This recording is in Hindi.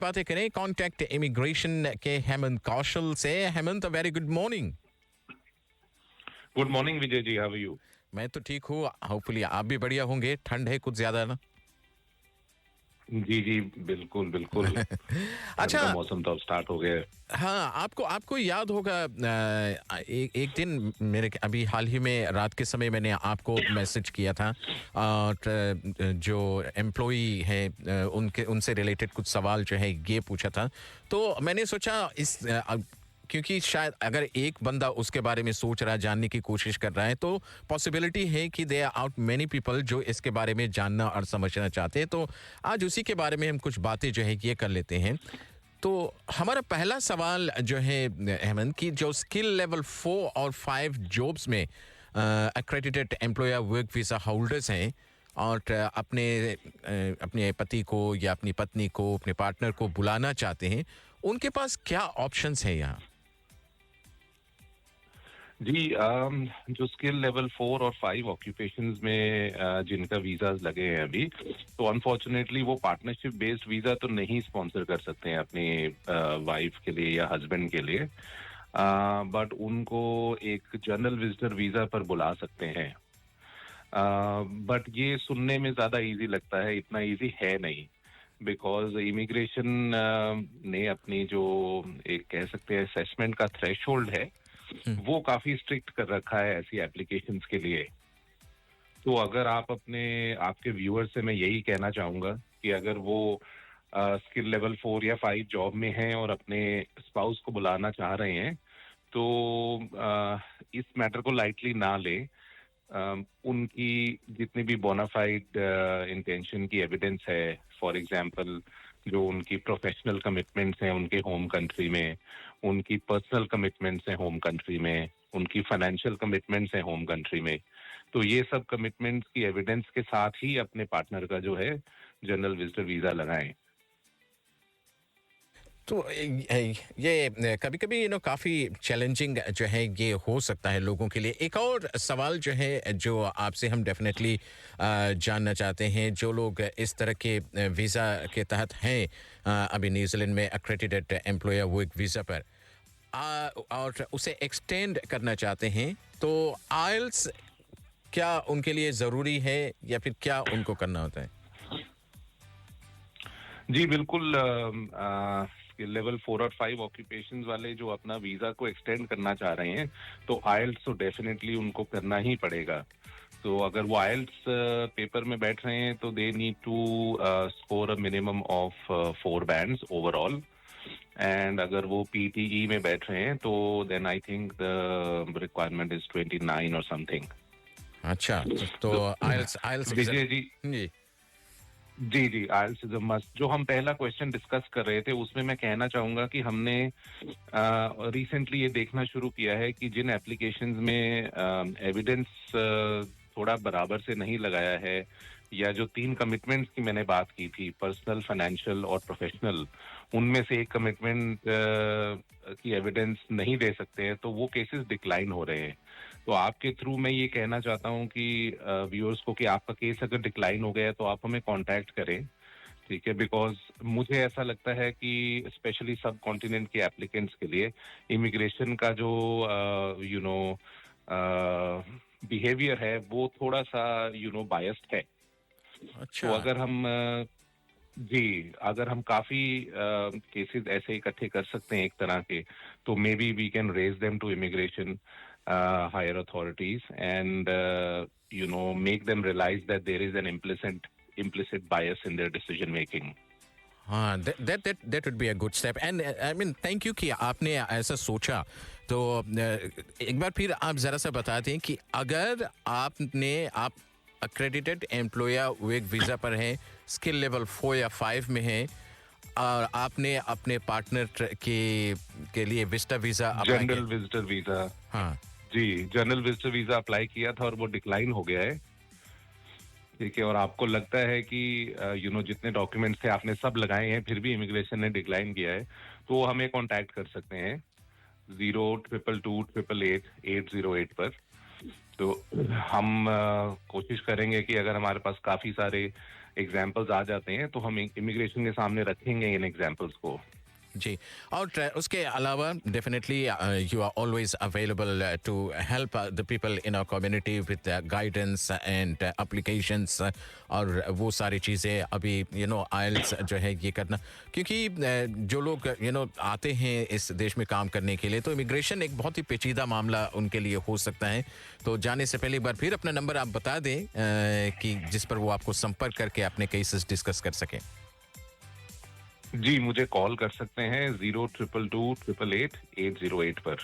बातें करें कॉन्टैक्ट इमिग्रेशन के हेमंत कौशल से। Hemant, very good morning. Good morning Vijay ji, how are you? मैं तो ठीक हूँ, होपफुली आप भी बढ़िया होंगे। ठंड है कुछ ज्यादा ना? जी जी, बिल्कुल बिल्कुल। ठंड का अच्छा। मौसम तो अब स्टार्ट हो गया है। हाँ, आपको आपको याद होगा एक दिन मेरे अभी हाल ही में रात के समय मैंने आपको मैसेज किया था। जो एम्प्लॉई है उनके उनसे रिलेटेड कुछ सवाल जो है ये पूछा था। तो मैंने सोचा क्योंकि शायद अगर एक बंदा उसके बारे में सोच रहा है, जानने की कोशिश कर रहा है, तो पॉसिबिलिटी है कि they are out many people जो इसके बारे में जानना और समझना चाहते हैं। तो आज उसी के बारे में हम कुछ बातें जो है ये कर लेते हैं। तो हमारा पहला सवाल जो है हेमंत, की जो स्किल लेवल 4 और 5 जॉब्स में accredited employer work visa holders हैं और अपने पति को या अपनी पत्नी को, अपने पार्टनर को बुलाना चाहते हैं, उनके पास क्या ऑप्शंस हैं यहाँ? जी, जो स्किल लेवल 4 और 5 ऑक्यूपेशंस में जिनका वीजाज लगे हैं अभी, तो अनफॉर्चुनेटली वो पार्टनरशिप बेस्ड वीजा तो नहीं स्पॉन्सर कर सकते हैं अपनी वाइफ के लिए या हस्बैंड के लिए, बट उनको एक जनरल विजिटर वीजा पर बुला सकते हैं। बट ये सुनने में ज्यादा इजी लगता है, इतना इजी है नहीं। बिकॉज इमिग्रेशन ने अपनी जो एक कह सकते हैं असेसमेंट का थ्रेशोल्ड है, हम्म। वो काफी स्ट्रिक्ट कर रखा है ऐसी एप्लीकेशंस के लिए। तो अगर आप अपने आपके व्यूअर से मैं यही कहना चाहूंगा कि अगर वो स्किल लेवल 4 या 5 जॉब में हैं और अपने स्पाउस को बुलाना चाह रहे हैं, तो इस मैटर को लाइटली ना ले। उनकी जितनी भी बोनाफाइड इंटेंशन की एविडेंस है, फॉर एग्जांपल जो उनकी प्रोफेशनल कमिटमेंट्स हैं उनके होम कंट्री में, उनकी पर्सनल कमिटमेंट्स हैं होम कंट्री में, उनकी फाइनेंशियल कमिटमेंट्स हैं होम कंट्री में, तो ये सब कमिटमेंट्स की एविडेंस के साथ ही अपने पार्टनर का जो है जनरल विजिटर वीजा लगाएं। तो ये कभी कभी काफ़ी चैलेंजिंग जो है ये हो सकता है लोगों के लिए। एक और सवाल जो है जो आपसे हम डेफिनेटली जानना चाहते हैं, जो लोग इस तरह के वीज़ा के तहत हैं अभी न्यूजीलैंड में एक्रेडिटेड एम्प्लॉयर वर्क वीज़ा पर, और उसे एक्सटेंड करना चाहते हैं, तो आइल्स क्या उनके लिए ज़रूरी है या फिर क्या उनको करना होता है? जी बिल्कुल। लेवल 4 और 5 ऑक्यूपेशंस वाले जो अपना वीजा को एक्सटेंड करना चाह रहे हैं, तो आइल्स तो डेफिनेटली उनको करना ही पड़ेगा। तो अगर वो आइल्स पेपर में बैठ रहे हैं तो they need to score a minimum of 4 bands overall. And अगर वो पीटीई में बैठ रहे हैं तो then I think the requirement is 29 और समथिंग। अच्छा, तो तो आइल्स आइल्स विजय जी, जी। जी जी, आइल्स इज अ मस्ट। जो हम पहला क्वेश्चन डिस्कस कर रहे थे उसमें मैं कहना चाहूंगा कि हमने रिसेंटली ये देखना शुरू किया है कि जिन एप्लीकेशंस में एविडेंस थोड़ा बराबर से नहीं लगाया है, या जो 3 कमिटमेंट्स की मैंने बात की थी, पर्सनल, फाइनेंशियल और प्रोफेशनल, उनमें से एक कमिटमेंट की एविडेंस नहीं दे सकते हैं, तो वो केसेस डिक्लाइन हो रहे हैं। तो आपके थ्रू मैं ये कहना चाहता हूँ कि व्यूअर्स को कि आपका केस अगर डिक्लाइन हो गया है तो आप हमें कांटेक्ट करें, ठीक है? बिकॉज मुझे ऐसा लगता है कि स्पेशली सब कॉन्टिनेंट के एप्लीकेंट्स के लिए इमिग्रेशन का जो बिहेवियर है वो थोड़ा सा बायस्ड है। तो अच्छा। अगर हम जी, अगर हम काफी केसेस ऐसे इकट्ठे कर सकते हैं एक तरह के, तो maybe we can raise them to immigration higher authorities and make them realise that there is an implicit bias in their decision making. हाँ, that would be a good step and I mean thank you कि आपने ऐसा सोचा। तो एक बार फिर आप जरा सा बताते हैं कि अगर आप accredited एम्प्लॉयर वर्क वीजा पर हैं, स्किल लेवल 4 या 5 में हैं, और आपने अपने पार्टनर के लिए विस्टा वीजा अप्लाई जनरल किया। विजिटर वीजा, हाँ। जी, जनरल विजिटर वीजा अप्लाई किया था और वो डिक्लाइन हो गया है, ठीक है? और आपको लगता है कि जितने डॉक्यूमेंट्स थे आपने सब लगाए हैं, फिर भी इमिग्रेशन ने डिक्लाइन किया है, तो हमें कांटेक्ट कर सकते हैं 022288808 पर। तो हम कोशिश करेंगे कि अगर हमारे पास काफी सारे एग्जाम्पल्स आ जाते हैं, तो हम इमिग्रेशन के सामने रखेंगे इन एग्जाम्पल्स को। जी। और उसके अलावा definitely you are always available to help the people in our community with guidance and applications और वो सारी चीज़ें अभी आइल्स जो है ये करना, क्योंकि जो लोग आते हैं इस देश में काम करने के लिए, तो इमिग्रेशन एक बहुत ही पेचीदा मामला उनके लिए हो सकता है। तो जाने से पहले एक बार फिर अपना नंबर आप बता दें कि जिस पर वो आपको संपर्क करके अपने केसेस डिस्कस कर सकें। जी, मुझे कॉल कर सकते हैं 0222 888 808 पर।